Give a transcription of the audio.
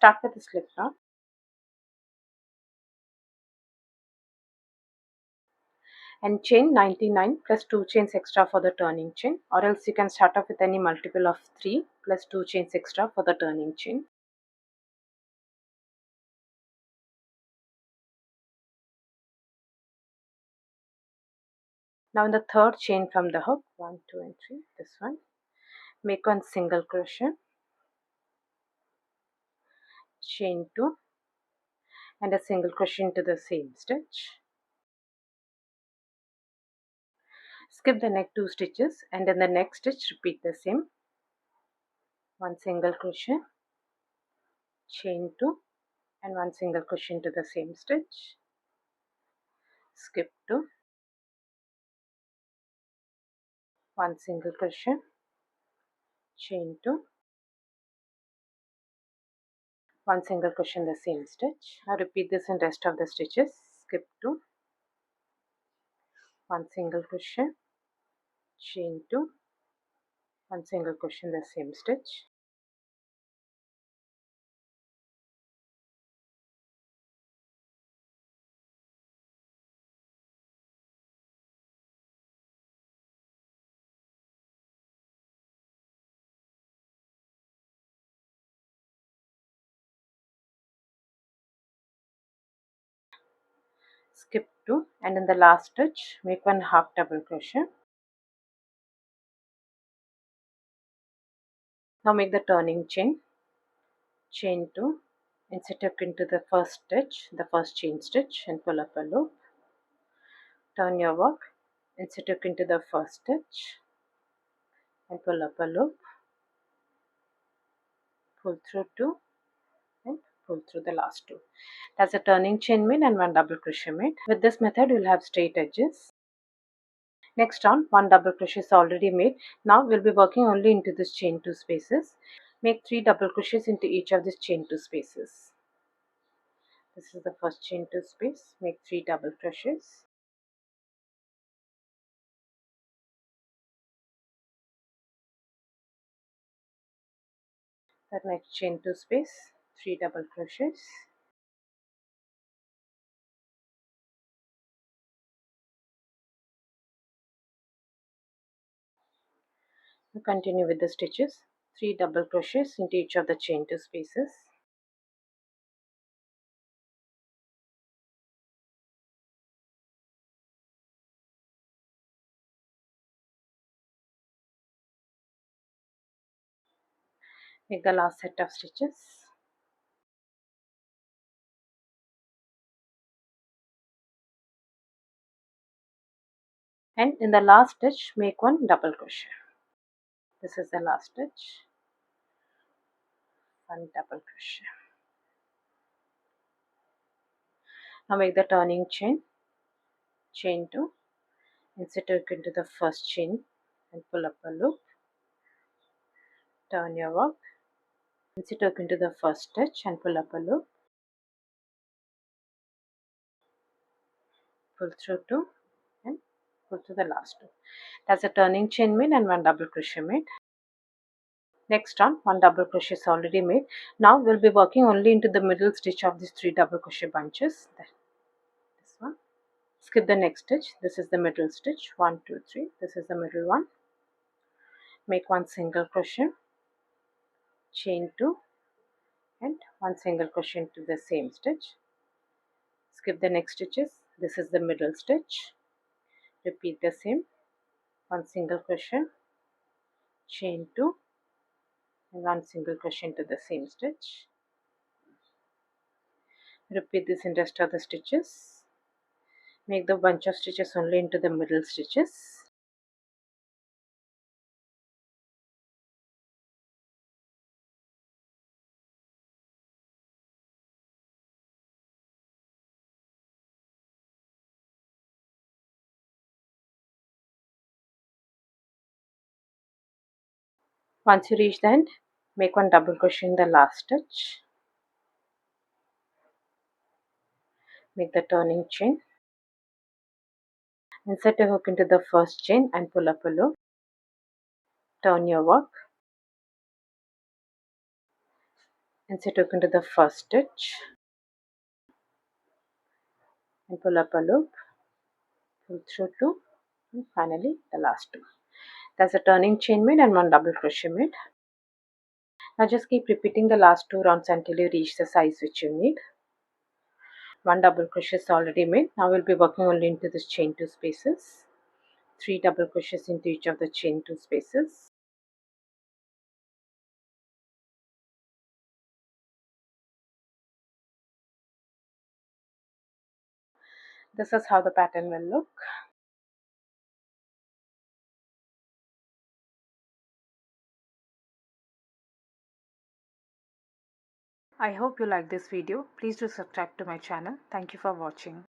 Start with the slip knot and chain 99 plus 2 chains extra for the turning chain, or else you can start off with any multiple of 3 plus 2 chains extra for the turning chain. Now in the third chain from the hook, 1, 2 and 3, this one, make one single crochet, chain 2 and a single crochet into the same stitch. Skip the next 2 stitches and in the next stitch repeat the same. One single crochet, chain 2 and one single crochet into the same stitch. Skip 2, one single crochet, chain 2, one single crochet in the same stitch. Now repeat this in rest of the stitches. Skip 2, one single crochet, chain 2, one single crochet in the same stitch. Skip 2 and in the last stitch make one half double crochet. Now make the turning chain, chain 2, insert hook into the first stitch, the first chain stitch, and pull up a loop. Turn your work, insert hook into the first stitch and pull up a loop, pull through 2 and pull through the last 2. That's a turning chain made and one double crochet made. With this method you will have straight edges. Next round, one double crochet is already made. Now we'll be working only into this chain 2 spaces. Make 3 double crochets into each of these chain 2 spaces. This is the first chain 2 space. Make 3 double crochets. The next chain 2 space, 3 double crochets. Now continue with the stitches, 3 double crochets into each of the chain 2 spaces. Make the last set of stitches. And in the last stitch make one double crochet. This is the last stitch, one double crochet. Now make the turning chain, chain 2, insert hook into the first chain and pull up a loop. Turn your work, insert hook into the first stitch and pull up a loop, pull through 2 and pull through the last 2. That's a turning chain made and one double crochet made. Next round, one double crochet is already made. Now we'll be working only into the middle stitch of these 3 double crochet bunches. This one. Skip the next stitch. This is the middle stitch, 1, 2, 3. This is the middle one. Make one single crochet, chain 2 and one single crochet into the same stitch. Skip the next stitches. This is the middle stitch. Repeat the same, one single crochet, chain 2 and one single crochet into the same stitch. Repeat this in rest of the stitches. Make the bunch of stitches only into the middle stitches. Once you reach the end, make one double crochet in the last stitch. Make the turning chain. Insert a hook into the first chain and pull up a loop. Turn your work. insert hook into the first stitch and pull up a loop, pull through 2, and finally the last 2. That's a turning chain made and 1 double crochet made. Now just keep repeating the last 2 rounds until you reach the size which you need. 1 double crochet is already made. Now we'll be working only into this chain 2 spaces. 3 double crochets into each of the chain 2 spaces. This is how the pattern will look. I hope you like this video. Please do subscribe to my channel. Thank you for watching.